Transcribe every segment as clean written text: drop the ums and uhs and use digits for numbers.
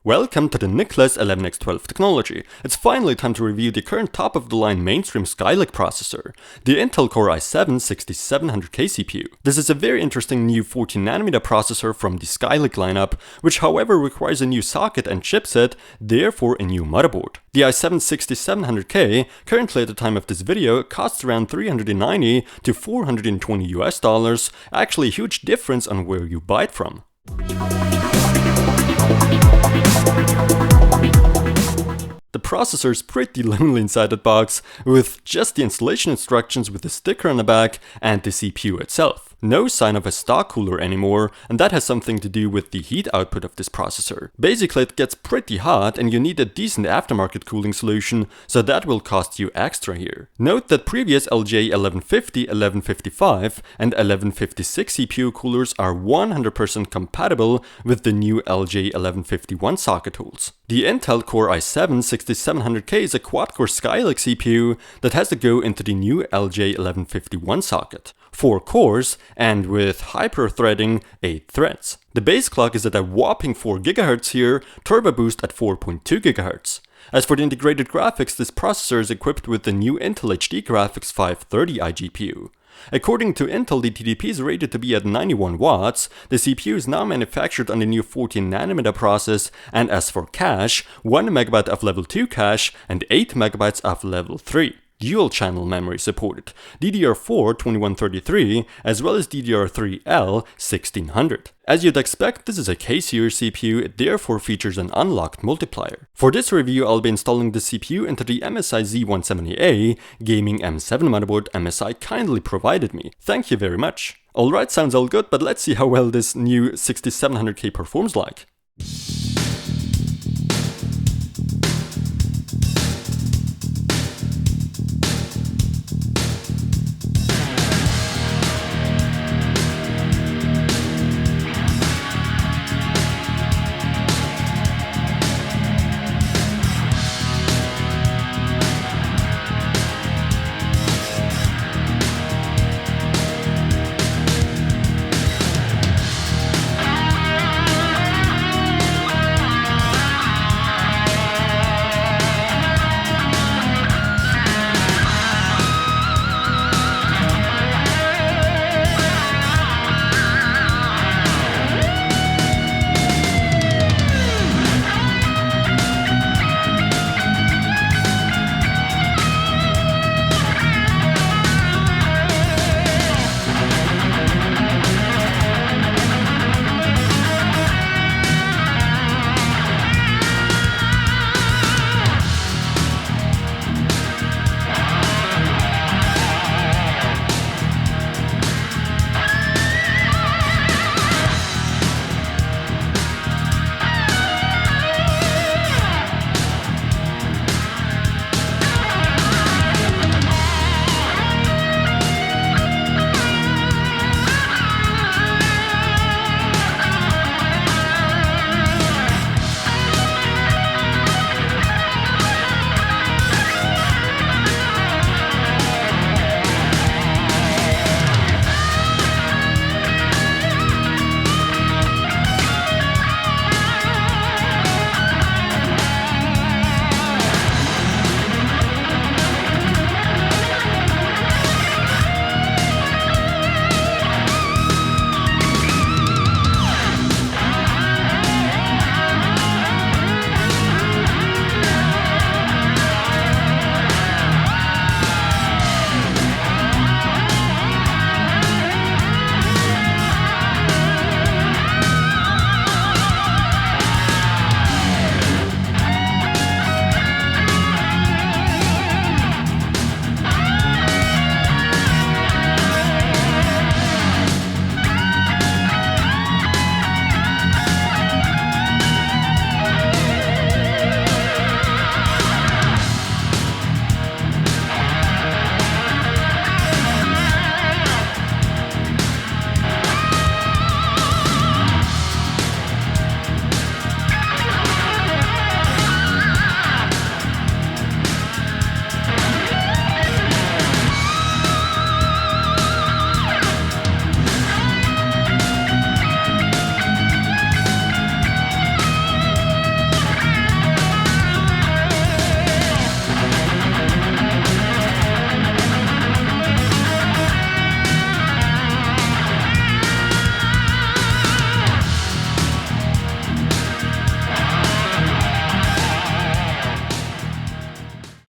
Welcome to the Nicholas 11x12 technology. It's finally time to review the current top-of-the-line mainstream Skylake processor, the Intel Core i7-6700K CPU. This is a very interesting new 14nm processor from the Skylake lineup, which however requires a new socket and chipset, therefore a new motherboard. The i7-6700K, currently at the time of this video, costs around $390 to $420 US, actually a huge difference on where you buy it from. The processor is pretty lonely inside that box, with just the installation instructions with the sticker on the back and the CPU itself. No sign of a stock cooler anymore, and that has something to do with the heat output of this processor. Basically it gets pretty hot and you need a decent aftermarket cooling solution, so that will cost you extra here. Note that previous LGA1150, 1155 and 1156 CPU coolers are 100% compatible with the new LGA1151 Socket tools. The Intel Core i7-6700K is a quad-core Skylake CPU that has to go into the new LGA1151 socket. 4 cores, and with HyperThreading 8 threads. The base clock is at a whopping 4 GHz here, turbo boost at 4.2 GHz. As for the integrated graphics, this processor is equipped with the new Intel HD Graphics 530i GPU. According to Intel, the TDP is rated to be at 91 watts, the CPU is now manufactured on the new 14nm process, and as for cache, 1 MB of level 2 cache and 8 MB of level 3. Dual channel memory supported, DDR4 2133 as well as DDR3L 1600. As you'd expect, this is a K-series CPU, it therefore features an unlocked multiplier. For this review I'll be installing the CPU into the MSI Z170A gaming M7 motherboard MSI kindly provided me. Thank you very much. Alright, sounds all good, but let's see how well this new 6700K performs like.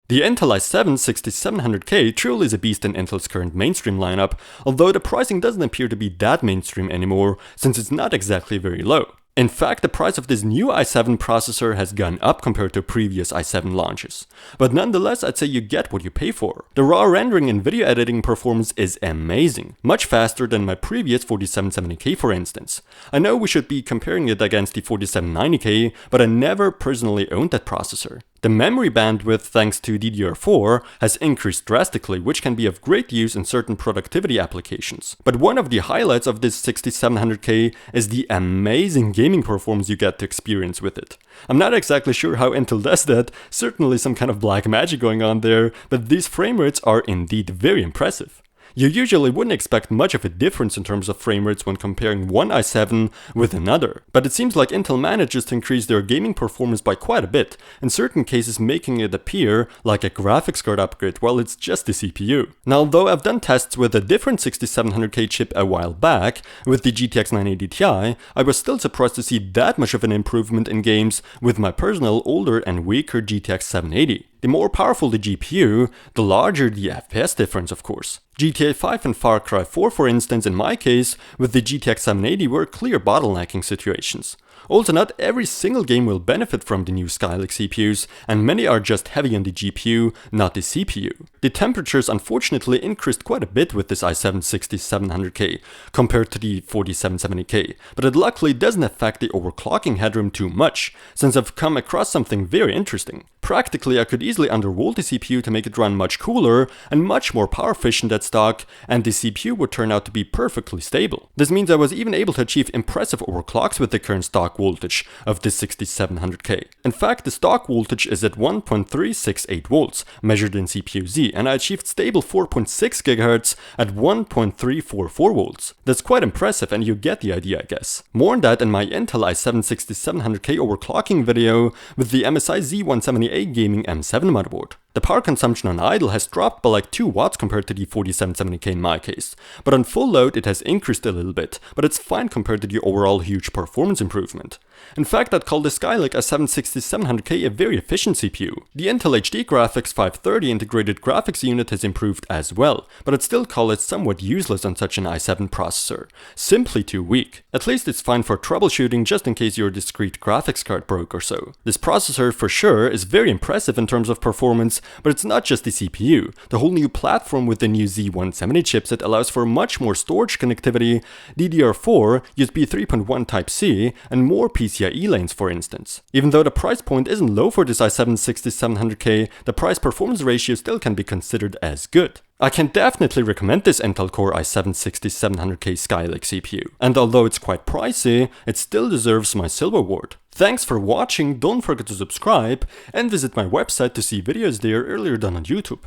The Intel i7-6700K truly is a beast in Intel's current mainstream lineup, although the pricing doesn't appear to be that mainstream anymore, since it's not exactly very low. In fact, the price of this new i7 processor has gone up compared to previous i7 launches. But nonetheless, I'd say you get what you pay for. The raw rendering and video editing performance is amazing, much faster than my previous 4770K for instance. I know we should be comparing it against the 4790K, but I never personally owned that processor. The memory bandwidth, thanks to DDR4, has increased drastically, which can be of great use in certain productivity applications. But one of the highlights of this 6700K is the amazing gaming performance you get to experience with it. I'm not exactly sure how Intel does that, certainly some kind of black magic going on there, but these frame rates are indeed very impressive. You usually wouldn't expect much of a difference in terms of frame rates when comparing one i7 with another, but it seems like Intel manages to increase their gaming performance by quite a bit, in certain cases making it appear like a graphics card upgrade while it's just the CPU. Now, although I've done tests with a different 6700K chip a while back, with the GTX 980 Ti, I was still surprised to see that much of an improvement in games with my personal older and weaker GTX 780. The more powerful the GPU, the larger the FPS difference, of course. GTA 5 and Far Cry 4, for instance, in my case, with the GTX 780 were clear bottlenecking situations. Also, not every single game will benefit from the new Skylake CPUs, and many are just heavy on the GPU, not the CPU. The temperatures unfortunately increased quite a bit with this i7-6700K compared to the 4770K, but it luckily doesn't affect the overclocking headroom too much, since I've come across something very interesting. Practically, I could easily undervolt the CPU to make it run much cooler and much more power efficient at stock, and the CPU would turn out to be perfectly stable. This means I was even able to achieve impressive overclocks with the current stock voltage of the 6700K. In fact, the stock voltage is at 1.368 volts, measured in CPU-Z, and I achieved stable 4.6 GHz at 1.344 volts. That's quite impressive, and you get the idea, I guess. More on that in my Intel i7-6700K overclocking video with the MSI Z178 gaming M7 motherboard. The power consumption on idle has dropped by like 2 watts compared to the 4770K in my case, but on full load it has increased a little bit, but it's fine compared to the overall huge performance improvement. In fact, I'd call the Skylake i7-6700K a very efficient CPU. The Intel HD Graphics 530 integrated graphics unit has improved as well, but I'd still call it somewhat useless on such an i7 processor. Simply too weak. At least it's fine for troubleshooting just in case your discrete graphics card broke or so. This processor for sure is very impressive in terms of performance, but it's not just the CPU. The whole new platform with the new Z170 chipset allows for much more storage connectivity, DDR4, USB 3.1 Type-C, and more PCIe lanes, for instance. Even though the price point isn't low for this i7-6700K, the price-performance ratio still can be considered as good. I can definitely recommend this Intel Core i7-6700K Skylake CPU, and although it's quite pricey, it still deserves my silver award. Thanks for watching, don't forget to subscribe, and visit my website to see videos there earlier done on YouTube.